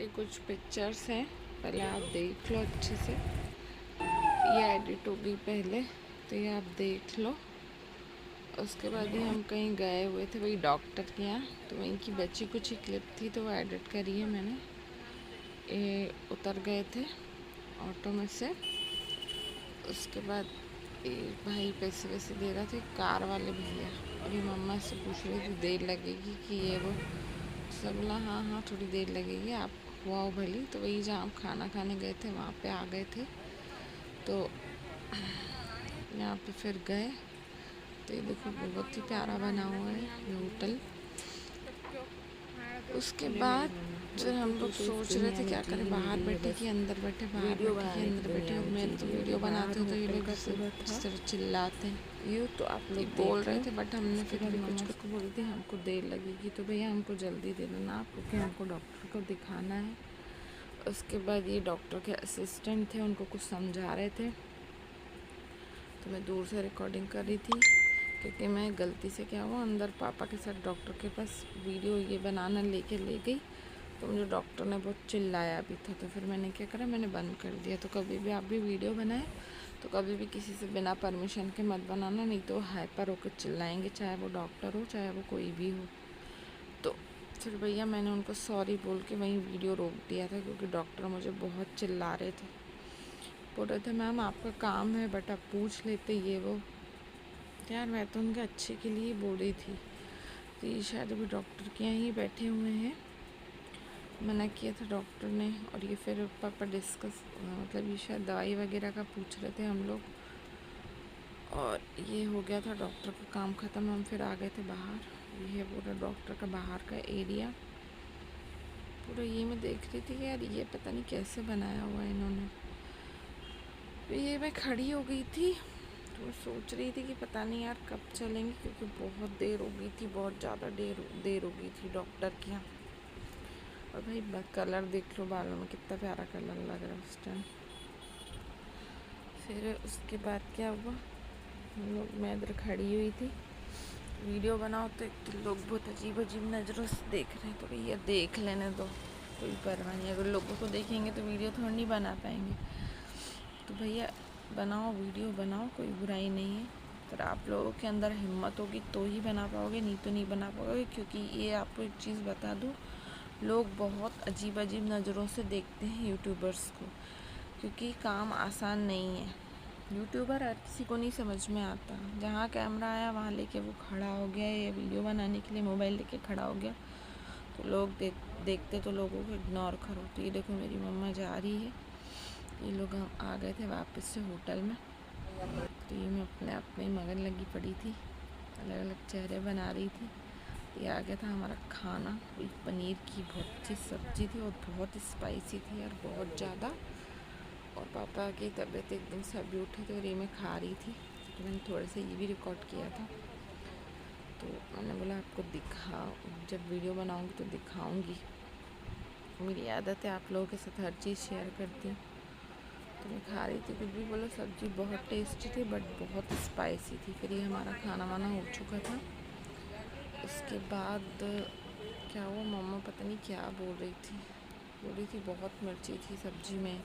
ये कुछ पिक्चर्स हैं, पहले आप देख लो अच्छे से। ये एडिट होगी पहले, तो ये आप देख लो। उसके बाद ही हम कहीं गए हुए थे, वही डॉक्टर के यहाँ, तो वहीं की बची कुछ ही क्लिप थी, तो वो एडिट करी है मैंने। ये उतर गए थे ऑटो में से। उसके बाद ये भाई पैसे वैसे दे रहा थे, कार वाले भैया, और ये मम्मा से पूछ रही थी देर लगेगी कि ये वो। सब बोला हाँ हाँ थोड़ी देर लगेगी, आप हुआ भली। तो वही जहाँ हम खाना खाने गए थे वहाँ पे आ गए थे। तो यहाँ पे फिर गए, तो ये देखो बहुत ही प्यारा बना हुआ है ये होटल। उसके बाद फिर हम लोग सोच रहे थे क्या करें, बाहर बैठे कि अंदर बैठे, बाहर बैठे कि अंदर बैठे। और मैं तो वीडियो बनाते हूँ तो ये लोग इस तरह चिल्लाते हैं। यूँ तो आप लोग बोल रहे थे, बट हमने फिर भी कुछ को बोल दी हमको देर लगेगी, तो भैया हमको जल्दी दे देना आप, क्योंकि हमको डॉक्टर को दिखाना है। उसके बाद ये डॉक्टर के असिस्टेंट थे, उनको कुछ समझा रहे थे, तो मैं दूर से रिकॉर्डिंग कर रही थी, क्योंकि मैं गलती से क्या हुआ अंदर पापा के साथ डॉक्टर के पास वीडियो ये बनाना लेके ले गई, तो मुझे डॉक्टर ने बहुत चिल्लाया भी था। तो फिर मैंने क्या करा, मैंने बंद कर दिया। तो कभी भी आप भी वीडियो बनाएं तो कभी भी किसी से बिना परमिशन के मत बनाना, नहीं तो हाइपर होकर चिल्लाएंगे, चाहे वो डॉक्टर हो चाहे वो कोई भी हो। तो फिर भैया मैंने उनको सॉरी बोल के वहीं वीडियो रोक दिया था, क्योंकि डॉक्टर मुझे बहुत चिल्ला रहे थे, बोल रहे थे मैम आपका काम है बट आप पूछ लेते ये वो। यार मैं तो उनके अच्छे के लिए बोल रही थी। तो ये शायद अभी डॉक्टर के यहाँ ही बैठे हुए हैं, मना किया था डॉक्टर ने। और ये फिर पापा डिस्कस मतलब ये शायद दवाई वगैरह का पूछ रहे थे हम लोग, और ये हो गया था डॉक्टर का काम ख़त्म। हम फिर आ गए थे बाहर। ये है पूरा डॉक्टर का बाहर का एरिया पूरा। ये मैं देख रही थी यार, ये पता नहीं कैसे बनाया हुआ है इन्होंने। तो ये मैं खड़ी हो गई थी, तो मैं सोच रही थी कि पता नहीं यार कब चलेंगे, क्योंकि बहुत देर हो गई थी, बहुत ज़्यादा देर हो गई थी डॉक्टर के यहाँ। और भाई कलर देख लो बालों में, कितना प्यारा कलर लग रहा है उस टाइम। फिर उसके बाद क्या हुआ, हम लोग मैं इधर खड़ी हुई थी, वीडियो बनाओ तो एक तो लोग बहुत अजीब अजीब नज़रों से देख रहे हैं, तो भैया देख लेने दो, कोई परवाह नहीं। अगर लोगों को देखेंगे तो वीडियो थोड़ी नहीं बना पाएंगे, तो भैया बनाओ वीडियो बनाओ, कोई बुराई नहीं है। पर आप लोगों के अंदर हिम्मत होगी तो ही बना पाओगे, नहीं तो नहीं बना पाओगे। क्योंकि ये आपको एक चीज़ बता दूँ, लोग बहुत अजीब अजीब नज़रों से देखते हैं यूट्यूबर्स को, क्योंकि काम आसान नहीं है। यूट्यूबर हर किसी को नहीं समझ में आता। जहाँ कैमरा आया वहाँ लेके वो खड़ा हो गया, ये वीडियो बनाने के लिए मोबाइल लेके खड़ा हो गया, तो लोग देखते तो लोगों को इग्नोर करो। तो ये देखो मेरी मम्मा जा रही है, ये लोग हम आ गए थे वापस से होटल में। तो ये मैं अपने आप में मगन लगी पड़ी थी, अलग अलग चेहरे बना रही थी। ये आ गया था हमारा खाना, एक पनीर की बहुत अच्छी सब्ज़ी थी और बहुत स्पाइसी थी यार, बहुत ज़्यादा। और पापा की तबीयत एकदम से अभी उठी, तो ये मैं खा रही थी, तो मैंने थोड़ा सा ये भी रिकॉर्ड किया था। तो मैंने बोला आपको जब वीडियो बनाऊँगी तो दिखाऊँगी। मेरी आदत है आप लोगों के साथ हर चीज़ शेयर करती हूँ। तो मैं खा रही थी, कुछ भी बोलो, सब्ज़ी बहुत टेस्टी थी बट बहुत स्पाइसी थी। फिर ये हमारा खाना वाना हो चुका था। उसके बाद क्या हुआ, मम्मा पता नहीं क्या बोल रही थी बहुत मिर्ची थी सब्ज़ी में।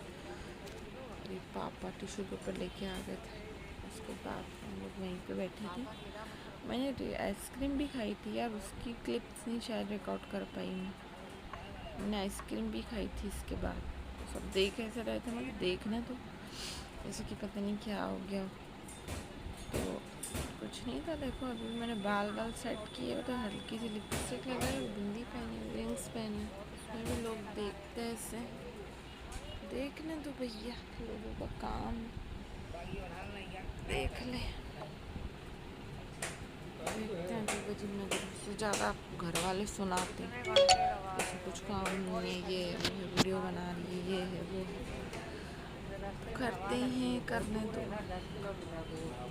ये पापा टिश्यू पेपर लेके आ गए थे। उसके बाद हम लोग वहीं पे बैठी थी। मैंने आइसक्रीम भी खाई थी यार, उसकी क्लिप्स नहीं शायद रिकॉर्ड कर पाई मैंने आइसक्रीम भी खाई थी इसके बाद। तो सब देख ऐसे रहे थे, मतलब देखना तो जैसे कि पता नहीं क्या हो गया। तो कुछ नहीं था। देखो अभी मैंने बाल सेट किए, तो हल्की सी लिपस्टिक लगाई, बिंदी पहनी, रिंग्स पहनी, उसमें भी लोग देखते हैं ऐसे। देखने दो भैया, लोगों का काम, देख ले। देखते हैं अजीब अजीब नज़रों से, ज़्यादा घर वाले सुनाते हैं ऐसे कुछ काम नहीं है, ये है वो है, वीडियो बना रही है, ये है वो है, तो करते ही हैं, करने दो।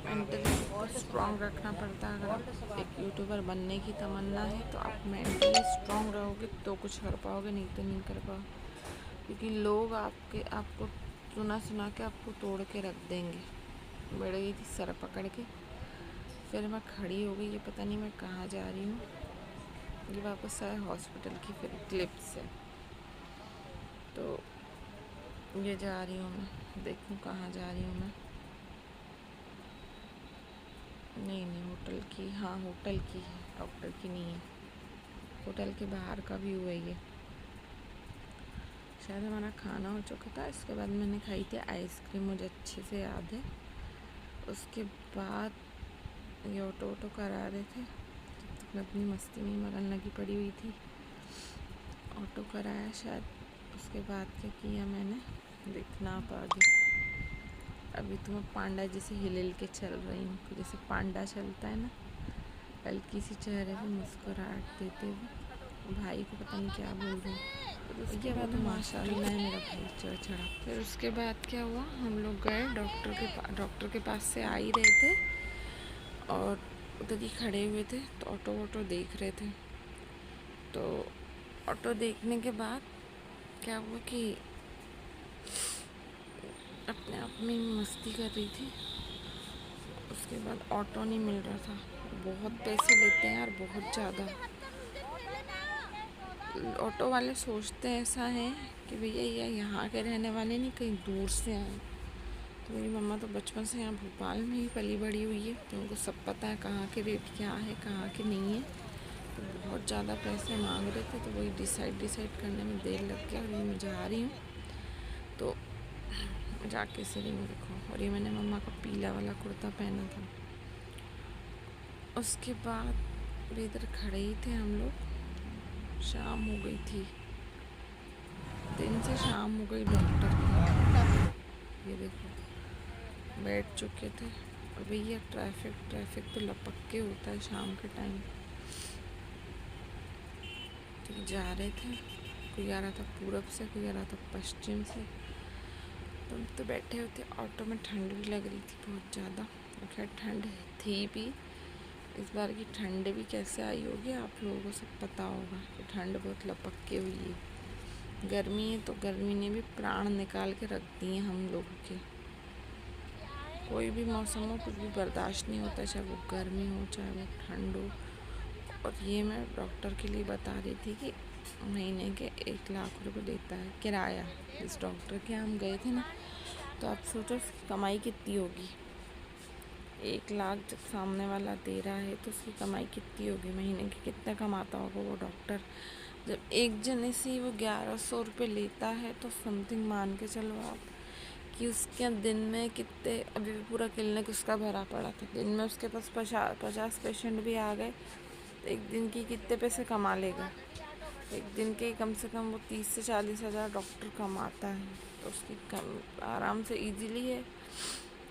मेंटली स्ट्रॉन्ग रखना पड़ता है। अगर आप एक यूट्यूबर बनने की तमन्ना है तो आप मेंटली स्ट्रॉन्ग रहोगे तो कुछ कर पाओगे, नहीं तो नहीं कर पाओगे। क्योंकि लोग आपको सुना के आपको तोड़ के रख देंगे। बढ़ गई थी सर पकड़ के, फिर मैं खड़ी हो गई। ये पता नहीं मैं कहाँ जा रही हूँ। ये वापस आए हॉस्पिटल की फिर क्लिप्स है। तो ये जा रही हूँ मैं, देखूँ कहाँ जा रही हूँ मैं। नहीं होटल की, हाँ होटल की है, डॉक्टर की नहीं है। होटल के बाहर का व्यू है ये। शायद हमारा खाना हो चुका था, इसके बाद मैंने खाई थी आइसक्रीम, मुझे अच्छे से याद है। उसके बाद ये ऑटो करा रहे थे, तब तक मैं अपनी मस्ती में मगन लगी पड़ी हुई थी। ऑटो कराया शायद, उसके बाद क्या किया मैंने, देखना आप आगे। अभी तो मैं पांडा जैसे हिल के चल रही हूँ, जैसे पांडा चलता है ना, हल्की सी चेहरे पे मुस्कुराहट देते हुए। भाई को पता नहीं क्या बोल रही हूँ। उसके बाद माशाल्लाह है मेरा भाई चढ़ा। फिर उसके बाद क्या हुआ, हम लोग गए डॉक्टर के पास से आ ही रहे थे और उधर ही खड़े हुए थे, तो ऑटो देख रहे थे। तो ऑटो देखने के बाद क्या हुआ कि अपने आप में मस्ती कर रही थी। उसके बाद ऑटो नहीं मिल रहा था, बहुत पैसे लेते हैं यार, बहुत ज़्यादा। ऑटो वाले सोचते ऐसा है कि भैया ये यहाँ के रहने वाले नहीं, कहीं दूर से आए। तो मेरी मम्मा तो बचपन से यहाँ भोपाल में ही पली बड़ी हुई है, तो उनको सब पता है कहाँ के रेट क्या है, कहाँ के नहीं है। तो बहुत ज़्यादा पैसे मांग रहे थे, तो वही डिसाइड करने में देर लग गया। और ये मैं जा रही हूँ, तो जाके से रही हूँ देखो। और ये मैंने मम्मा का पीला वाला कुर्ता पहना था। उसके बाद इधर खड़े ही थे हम लोग, शाम हो गई थी, दिन से शाम हो गई डॉक्टर की। ये देखो बैठ चुके थे। और भैया ट्रैफिक तो लपक के होता है शाम के टाइम। तो जा रहे थे, कोई आ रहा था पूरब से, कोई आ रहा था पश्चिम से। तो हम तो बैठे होते ऑटो में, ठंड भी लग रही थी बहुत ज़्यादा। खैर ठंड थी भी, इस बार की ठंड भी कैसे आई होगी आप लोगों को सब पता होगा कि ठंड बहुत लपक के हुई है। गर्मी है तो गर्मी ने भी प्राण निकाल के रख दिए हम लोगों के। कोई भी मौसम हो, कुछ भी बर्दाश्त नहीं होता, चाहे वो गर्मी हो चाहे वो ठंड हो। और ये मैं डॉक्टर के लिए बता रही थी कि महीने के 1 लाख रुपए लेता है किराया। इस डॉक्टर के हम गए थे ना, तो आप सोचो उसकी कमाई कितनी होगी। 1 लाख जब सामने वाला दे रहा है तो उसकी कमाई कितनी होगी, महीने की कितना कमाता होगा वो डॉक्टर। जब एक जने से वो 1100 रुपये लेता है, तो समथिंग मान के चलो आप कि उसके दिन में कितने, अभी भी पूरा क्लिनिक उसका भरा पड़ा था, दिन में उसके पास 50 पेशेंट भी आ गए, तो एक दिन की कितने पैसे कमा लेगा। एक दिन के कम से कम वो 30 से 40 हज़ार डॉक्टर कमाता है। तो उसकी आराम से इजीली है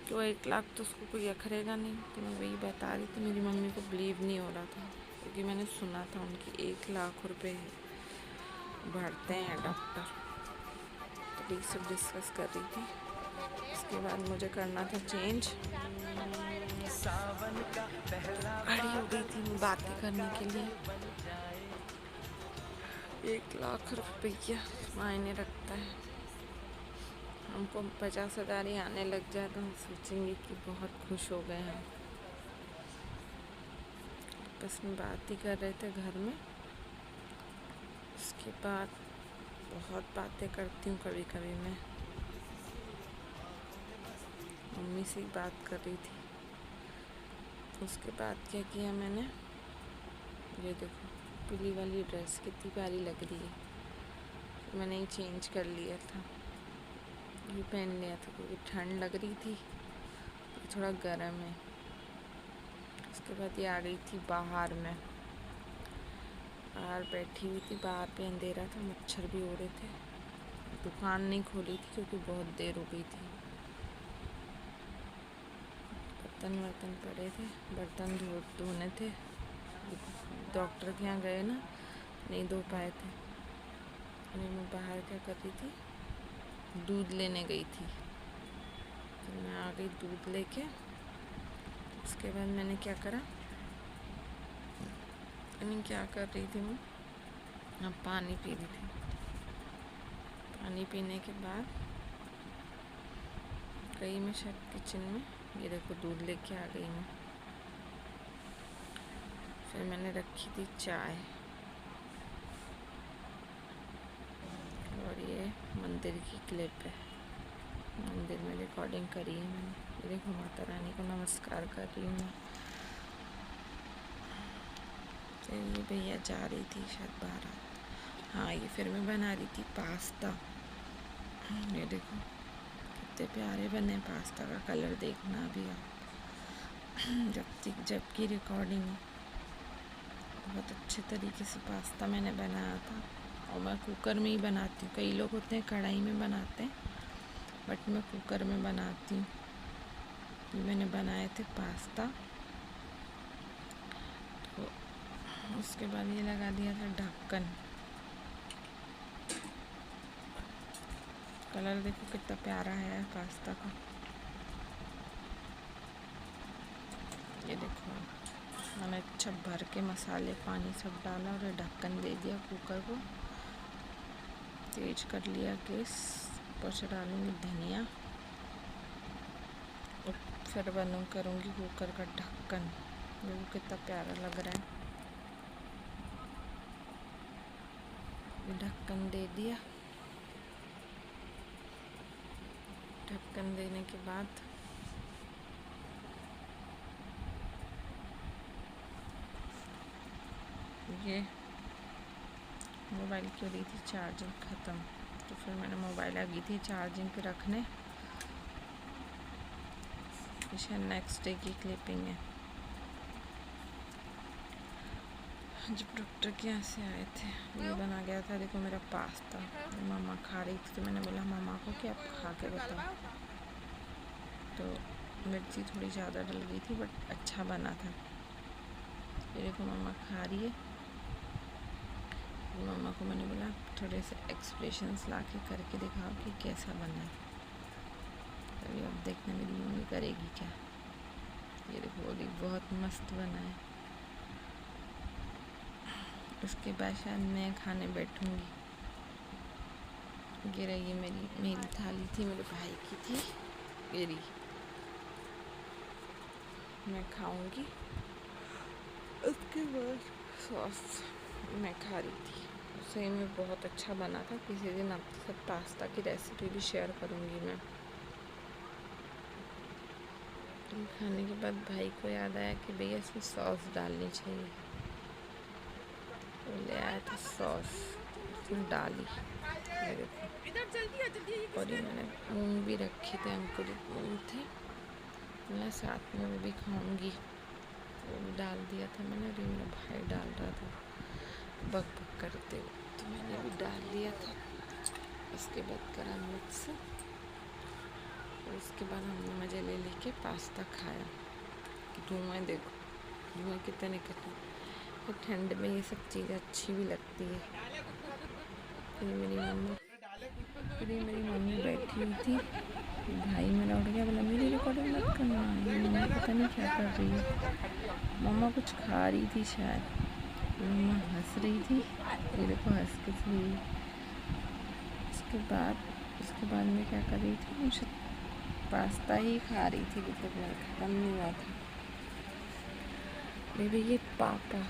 कि वो 1 लाख तो उसको कोई अखरेगा नहीं। तो मैं वही बता रही थी, मेरी मम्मी को बिलीव नहीं हो रहा था, क्योंकि मैंने सुना था उनकी 1 लाख रुपए भरते हैं डॉक्टर। तो वही सब डिस्कस कर रही थी। उसके बाद मुझे करना था चेंज, खड़ी हो गई थी बातें करने के लिए। 1 लाख रुपया मायने रखता है। हमको 50,000 ही आने लग जाए तो हम सोचेंगे कि बहुत खुश हो गए हैं। बस में बात ही कर रहे थे घर में। उसके बाद बहुत बातें करती हूँ कभी कभी मैं, मम्मी से ही बात कर रही थी। उसके बाद क्या किया मैंने, ये देखो पीली वाली ड्रेस कितनी प्यारी लग रही है, मैंने ही चेंज कर लिया था, ये पहन लिया था क्योंकि ठंड लग रही थी, तो थोड़ा गर्म है। उसके बाद ये आ गई थी बाहर में, बाहर बैठी हुई थी, बाहर पे अंधेरा था, मच्छर भी हो रहे थे। दुकान नहीं खोली थी क्योंकि बहुत देर हो गई थी। बर्तन पड़े थे, बर्तन धोने थे। डॉक्टर के यहाँ गए ना, नहीं धो पाए थे। अरे मैं बाहर क्या कर रही थी, दूध लेने गई थी। तो मैं आ गई दूध लेके। उसके बाद मैंने क्या करा, क्या कर रही थी मैं, हाँ पानी पी रही थी। पानी पीने के बाद गई मैं शायद किचन में, ये देखो दूध लेके आ गई मैं। फिर मैंने रखी थी चाय, और ये मंदिर की क्लिप है। मंदिर में रिकॉर्डिंग करी है मैंने। देखो माता रानी को नमस्कार कर रही हूँ मैं। ये भैया जा रही थी शायद बारात। हाँ, ये फिर मैं बना रही थी पास्ता। ये देखो कितने प्यारे बने। पास्ता का कलर देखना भी आप। जबकि रिकॉर्डिंग बहुत अच्छे तरीके से पास्ता मैंने बनाया था। और मैं कुकर में ही बनाती हूँ। कई लोग होते हैं कढ़ाई में बनाते हैं, बट मैं कुकर में बनाती हूँ। ये मैंने बनाए थे पास्ता। तो उसके बाद ये लगा दिया था ढक्कन। कलर देखो कितना प्यारा है पास्ता का। ये देखो मैंने अच्छा भर के मसाले पानी सब डाला और ढक्कन दे दिया कुकर को। तेज कर लिया गैस। ऊपर से डालूंगी धनिया और फिर करूँगी कुकर का ढक्कन। देखो कितना प्यारा लग रहा है। ढक्कन दे दिया। ढक्कन देने के बाद ये मोबाइल की हो रही थी चार्जिंग ख़त्म, तो फिर मैंने मोबाइल आ गई थी चार्जिंग पे रखने। ये नेक्स्ट डे की क्लिपिंग है। जब डॉक्टर के यहाँ से आए थे ये बना गया था। देखो मेरा पास्ता मम्मा खा रही थी, तो मैंने बोला मम्मा को कि आप खा के बताओ। तो मिर्ची थोड़ी ज़्यादा डल गई थी, बट अच्छा बना था। ये देखो मम्मा खा रही है। मम्मा को मैंने बोला थोड़े से एक्सप्रेशंस ला के करके दिखाओ कि कैसा बना है। तभी अब देखने मेरी मम्मी करेगी क्या। ये देखो बोली बहुत मस्त बना है। उसके बाद शायद मैं खाने बैठूंगी। ये रही मेरी थाली थी, मेरे भाई की थी। ये रही मैं खाऊंगी। उसके बाद सॉस मैं खा रही थी। सही में बहुत अच्छा बना था। किसी दिन आपके साथ पास्ता की रेसिपी भी शेयर करूंगी मैं। खाने के बाद भाई को याद आया कि भैया इसमें सॉस डालनी चाहिए, तो ले आया था सॉस, उसमें डाली। और ये मैंने मूंग भी रखे थे, अंकुरित मूंग थे। मैं साथ में वो भी खाऊंगी, वो भी डाल दिया था मैंने। और मेरा भाई डाल रहा था बक बक करते हुए, तो मैंने भी डाल लिया था। उसके बाद करा मिक्स और उसके बाद हमने मज़े ले लेके पास्ता खाया। धुआं देखो, धुआं कितने निकलते। तो ठंड में ये सब चीज़ें अच्छी भी लगती है। फिर मेरी मम्मी बैठी हुई थी। भाई मेरा उठ गया, बोला मेरी रिकॉर्डिंग मत करना। ये मम्मा पता नहीं क्या कर रही है। मम्मा कुछ खा रही थी शायद। मम्मा हंस रही थी। ये देखो हंस के रही। उसके बाद मैं क्या कर रही थी, मुझे पास्ता ही खा रही थी। मतलब मेरा ख़त्म नहीं हुआ था। मेरे ये पापा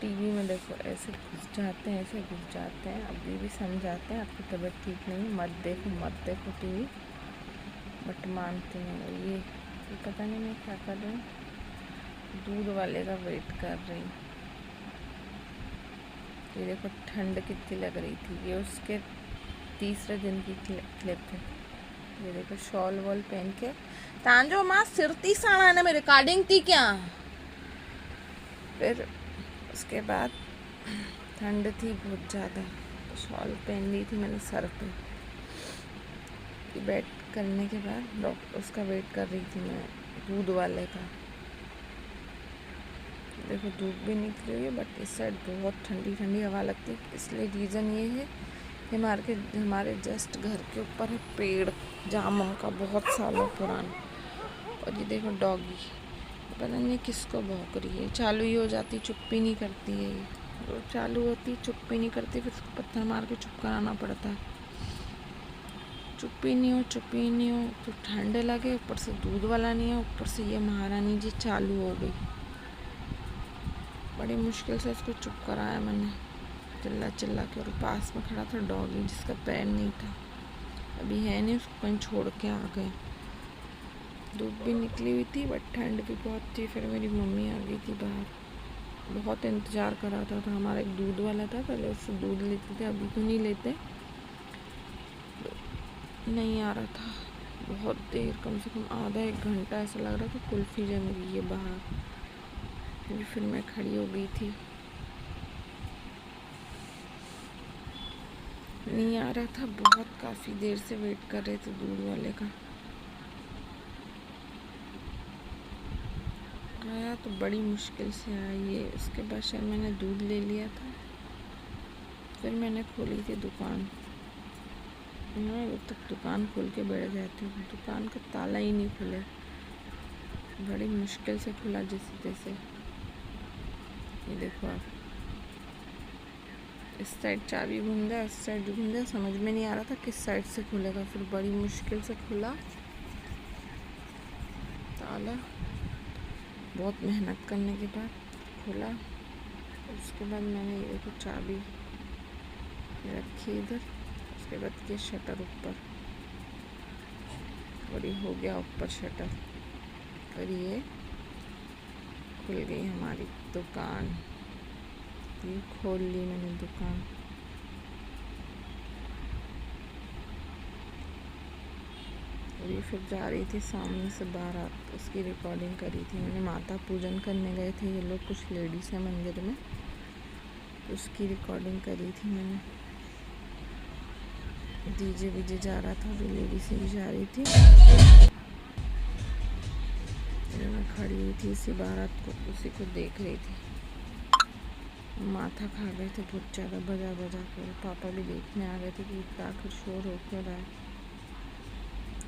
टीवी में देखो ऐसे घुस जाते हैं। अभी भी समझाते हैं आपकी तबीयत ठीक नहीं, मत देखो टीवी, बट मानते नहीं। ये पता नहीं मैं क्या कर रही हूँ। दूध वाले का वेट कर रही हूँ। ये देखो ठंड कितनी लग रही थी। ये उसके तीसरे दिन की क्लिप है। ये देखो शॉल वॉल पहन के तांजो माँ सिरती साड़ा ने में रिकॉर्डिंग थी क्या। फिर उसके बाद ठंड थी बहुत ज़्यादा, तो शॉल पहन ली थी मैंने सर पे। वेट करने के बाद डॉक्टर उसका वेट कर रही थी मैं, दूध वाले का। देखो धूप भी निकली हुई है, बट इस साइड बहुत ठंडी ठंडी हवा लगती है। इसलिए रीज़न ये है कि हमारे जस्ट घर के ऊपर है पेड़ जामुन का, बहुत सालों पुराना। और ये देखो डॉगी, पता नहीं किसको भौंक रही है। चालू ही हो जाती, चुप्पी नहीं करती है। ये चालू होती चुप्पी नहीं करती, फिर उसको पत्थर मार के चुप कराना पड़ता है। चुप्पी नहीं हो तो ठंड लगे, ऊपर से दूध वाला नहीं है, ऊपर से ये महारानी जी चालू हो गई। बड़ी मुश्किल से इसको चुप कराया मैंने, चिल्ला के। और पास में खड़ा था डॉगी जिसका पैर नहीं था। अभी है नहीं, उसको कहीं छोड़ के आ गए। धूप भी निकली हुई थी बट ठंड भी बहुत थी। फिर मेरी मम्मी आ गई थी बाहर, बहुत इंतज़ार कराता था। हमारा एक दूध वाला था, पहले उससे दूध लेते थे, अभी तो नहीं लेते। नहीं आ रहा था बहुत देर, कम से कम आधा एक घंटा ऐसा लग रहा था कुल्फ़ी जम गई है बाहर। फिर मैं खड़ी हो गई थी, नहीं आ रहा था। बहुत काफ़ी देर से वेट कर रहे थे दूध वाले का। आया तो बड़ी मुश्किल से आया ये। उसके बाद शायद मैंने दूध ले लिया था, फिर मैंने खोली थी दुकान। मैं अब तक दुकान खोल के बैठ जाती हूँ, दुकान का ताला ही नहीं खुले, बड़ी मुश्किल से खुला जैसे तैसे। ये देखो आप, इस साइड चाबी घूमदा है, इस साइड घूमदा, समझ में नहीं आ रहा था किस साइड से खुलेगा। फिर बड़ी मुश्किल से खुला ताला, बहुत मेहनत करने के बाद खुला। उसके बाद मैंने ये देखो चाबी रखी इधर, उसके बाद के शटर ऊपर, और ये हो गया ऊपर शटर, और ये खुल गई हमारी दुकान। ये खोल ली मैंने दुकान। और ये फिर जा रही थी सामने से बारात, उसकी रिकॉर्डिंग करी थी मैंने। माता पूजन करने गए थे ये लोग, कुछ लेडीज़ हैं मंदिर में, उसकी रिकॉर्डिंग करी थी मैंने। डीजे वीजे जा रहा था, अभी लेडीज़ भी जा रही थी। मैं खड़ी हुई थी इसी बारात को, उसी को देख रही थी। माथा खा गए थे बहुत ज़्यादा बजा बजा कर। पापा भी देखने आ गए थे कि आखिर शोर हो क्यों रहा है।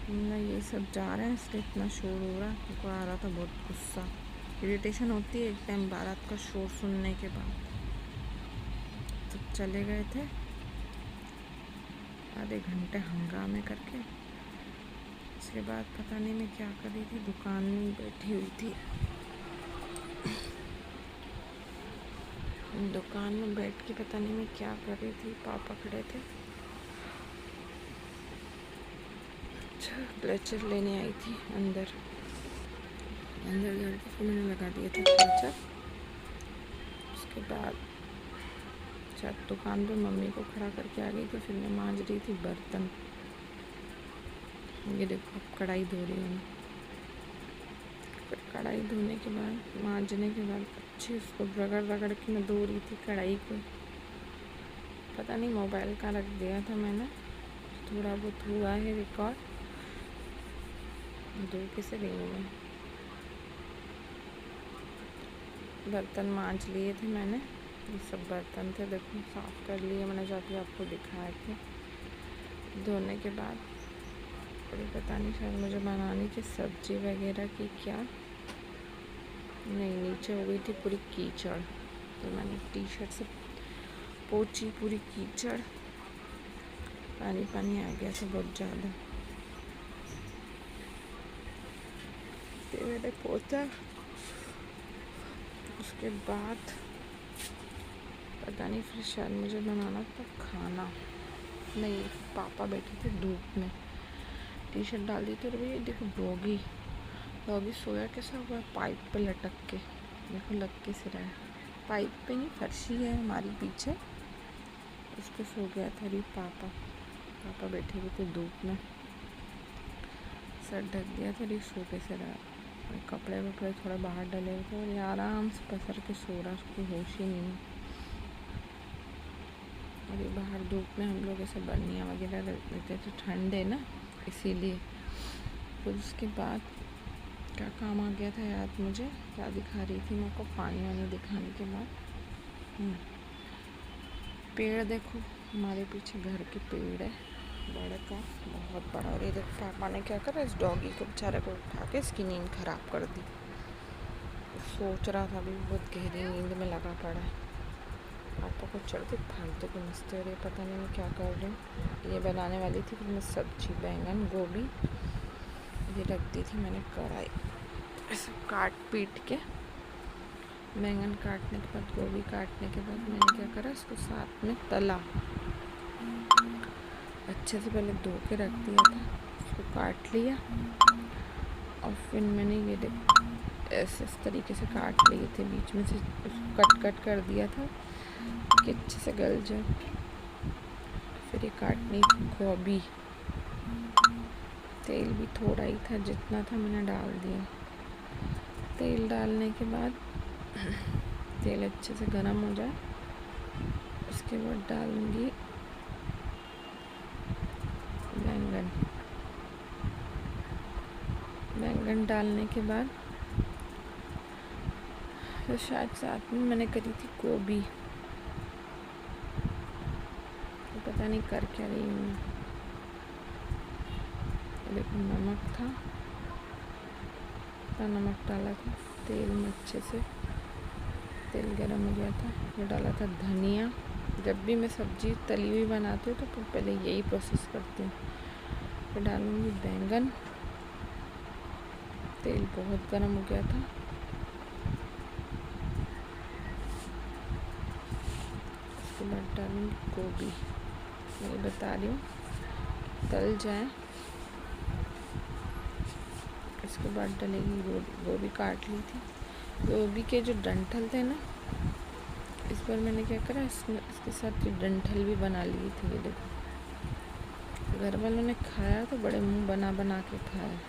ना ये सब जा रहे हैं इसलिए इतना शोर हो रहा है। उनको आ रहा था बहुत गुस्सा, इरिटेशन होती है एक टाइम बारात का शोर सुनने के बाद। तो चले गए थे आधे घंटे हंगामे करके। उसके बाद पता नहीं मैं क्या कर रही थी, दुकान में बैठी हुई थी। दुकान में बैठ के पता नहीं मैं क्या कर रही थी, पापा खड़े थे। अच्छा, क्लचर लेने आई थी अंदर जाके फिर मैंने लगा दिया था क्लचर। उसके बाद छत दुकान पे मम्मी को खड़ा करके आ गई थी। फिर मैं मांज रही थी बर्तन। ये देखो अब कढ़ाई धो रही हूँ। फिर कढ़ाई धोने के बाद, मांजने के बाद अच्छे उसको रगड़ रगड़ के मैं धो रही थी कढ़ाई को। पता नहीं मोबाइल का रख दिया था मैंने, थोड़ा बहुत हुआ है रिकॉर्ड, धो के से रही हूँ मैं। बर्तन मांज लिए थे मैंने, ये सब बर्तन थे देखो, साफ़ कर लिए मैंने, जाके आपको दिखाए थे। धोने के बाद थोड़ी पता नहीं शायद मुझे बनानी थी सब्जी वगैरह की क्या, नहीं नीचे हो गई थी पूरी कीचड़। तो मैंने टी शर्ट से पोंछी पूरी कीचड़, पानी पानी आ गया था बहुत ज़्यादा। फिर मैंने पोंछा। उसके बाद पता नहीं फिर शायद मुझे बनाना था खाना। नहीं, पापा बैठे थे धूप में, टी शर्ट डाल दी थी। और भैया देखो डॉगी सोया कैसा हुआ, पाइप पे लटक के, देखो लग के सिरा है। पाइप पे नहीं, फर्शी है हमारी पीछे, उस पर सो गया था। अरे पापा बैठे हुए थे धूप में, सर ढक गया था। अरे सो के सिरा, कपड़े वपड़े थोड़ा बाहर डले हुए थे, और आराम से पसर के सो रहा, उसको होश ही नहीं। अरे बाहर धूप में हम लोग ऐसे बर्नियाँ वगैरह लेते थे, ठंड है ना इसीलिए। फिर उसके बाद क्या काम आ गया था याद मुझे, क्या दिखा रही थी मेरे को, पानी वानी दिखाने के बाद पेड़ देखो हमारे पीछे, घर के पेड़ है बड़े का, बहुत बड़ा। और ये देखो पापा ने क्या करा, इस डॉगी को बेचारे को उठा के इसकी नींद ख़राब कर दी। सोच रहा था अभी बहुत गहरी नींद में लगा पड़ा है। पापा को चढ़ते फालतू को मस्ती हो रही है, पता नहीं मैं क्या कर रही हूँ। ये बनाने वाली थी फिर मैं सब्जी, बैंगन गोभी ये रख दी थी मैंने कढ़ाई, ऐसे काट पीट के। बैंगन काटने के बाद, गोभी काटने के बाद मैंने क्या करा, इसको साथ में तला। अच्छे से पहले धो के रख दिया था, उसको काट लिया और फिर मैंने ये ऐसे इस तरीके से काट लिए थे, बीच में से उसको कट कर दिया था कि अच्छे से गल जाए। फिर ये काटनी गोभी, तेल भी थोड़ा ही था, जितना था मैंने डाल दिया। तेल डालने के बाद तेल अच्छे से गर्म हो जाए, उसके बाद डालूंगी बैंगन। बैंगन डालने के बाद तो शायद साथ में मैंने करी थी गोभी, तो पता नहीं कर क्या रही हूँ। देखो नमक था, नमक डाला था तेल में, अच्छे से तेल गरम हो गया था। ये डाला था धनिया। जब भी मैं सब्ज़ी तली हुई बनाती हूँ तो पहले यही प्रोसेस करती हूँ। फिर डालूँगी बैंगन। तेल बहुत गरम हो गया था। उसके बाद डालूँगी गोभी। मैं बता रही हूँ तल जाए, इसके बाद डलेगी गोभी काट ली थी। गोभी के जो डंठल थे ना, इस बार मैंने क्या करा, इसके साथ ये डंठल भी बना लिए थे। ये देखो, घर वालों ने खाया तो बड़े मुंह बना बना के खाया।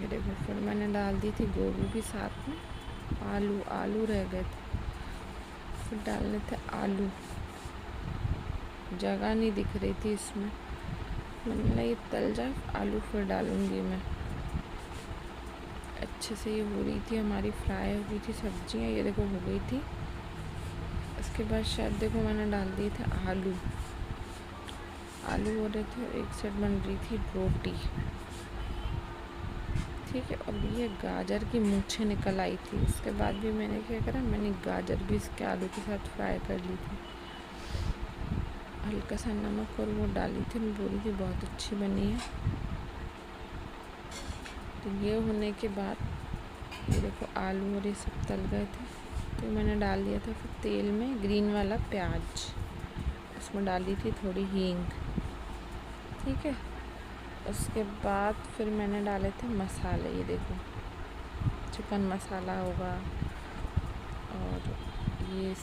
ये देखो, फिर मैंने डाल दी थी गोभी भी साथ में। आलू रह गए थे, फिर डालने थे आलू। जगह नहीं दिख रही थी इसमें, मैंने ये तल जाए आलू फिर डालूंगी मैं। अच्छे से ये हो रही थी हमारी, फ्राई हो गई थी सब्जियाँ। ये देखो हो गई थी। उसके बाद शायद देखो मैंने डाल दिए थे आलू हो रहे थे। एक साइड बन रही थी रोटी, ठीक है। अब ये गाजर की मूंछें निकल आई थी। उसके बाद भी मैंने क्या करा, मैंने गाजर भी इसके आलू के साथ फ्राई कर ली थी। हल्का सा नमक और वो डाली थी, बोली थी बहुत अच्छी बनी है। तो ये होने के बाद ये देखो आलू और ये सब तल गए थे, तो मैंने डाल दिया था फिर तेल में ग्रीन वाला प्याज। उसमें डाली थी थोड़ी हींग, ठीक है। उसके बाद फिर मैंने डाले थे मसाले। ये देखो, चिकन मसाला होगा और ये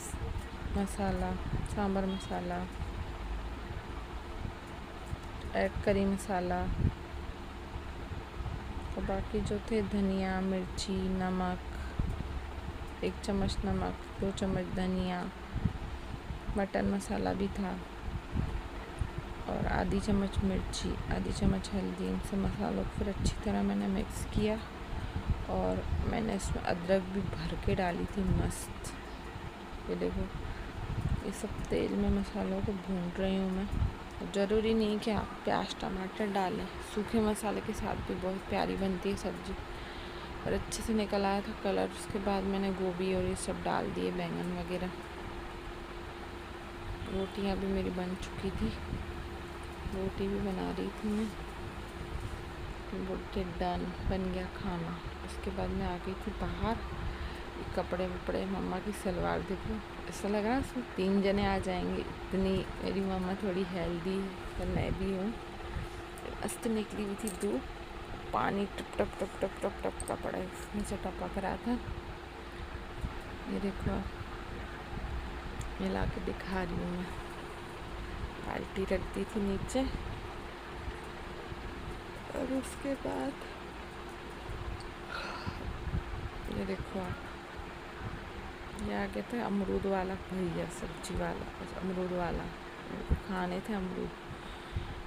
मसाला, सांभर मसाला, करी मसाला, और बाकी जो थे धनिया, मिर्ची, नमक, 1 चम्मच नमक, 2 चम्मच धनिया, मटन मसाला भी था, और आधी चम्मच मिर्ची, आधी चम्मच हल्दी। इन सब मसालों को फिर अच्छी तरह मैंने मिक्स किया, और मैंने इसमें अदरक भी भर के डाली थी मस्त। ये देखो, ये सब तेल में मसालों को भून रही हूँ मैं। ज़रूरी नहीं कि आप प्याज टमाटर डालें, सूखे मसाले के साथ भी बहुत प्यारी बनती है सब्ज़ी। और अच्छे से निकल आया था कलर। उसके बाद मैंने गोभी और ये सब डाल दिए, बैंगन वगैरह। रोटियां भी मेरी बन चुकी थी, रोटी भी बना रही थी मैं। बोलते डन, बन गया खाना। उसके बाद मैं आ गई थी बाहर। कपड़े वपड़े, मम्मा की सलवार देखो, ऐसा लग रहा है उसमें 3 जने आ जाएंगे, इतनी मेरी मम्मा थोड़ी हेल्दी है, पर मैं भी हूँ। मस्त निकली हुई थी धूप, पानी टप टप टप टप टप टप कपड़ा उसमें से टपक रहा था। ये देखो, मिला के दिखा रही हूँ मैं। बाल्टी रख दी थी नीचे, और उसके बाद ये देखो, ये आ गया था अमरूद वाला भैया, सब्जी वाला, अमरूद वाला। मेरे को खाने थे अमरूद।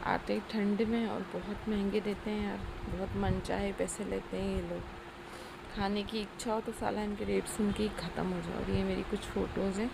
आते ही ठंड में और बहुत महंगे देते हैं यार, बहुत मन चाहे पैसे लेते हैं ये लोग। खाने की इच्छा हो तो साला इनके रेट सुन के ही ख़त्म हो जाए। और ये मेरी कुछ फ़ोटोज़ हैं,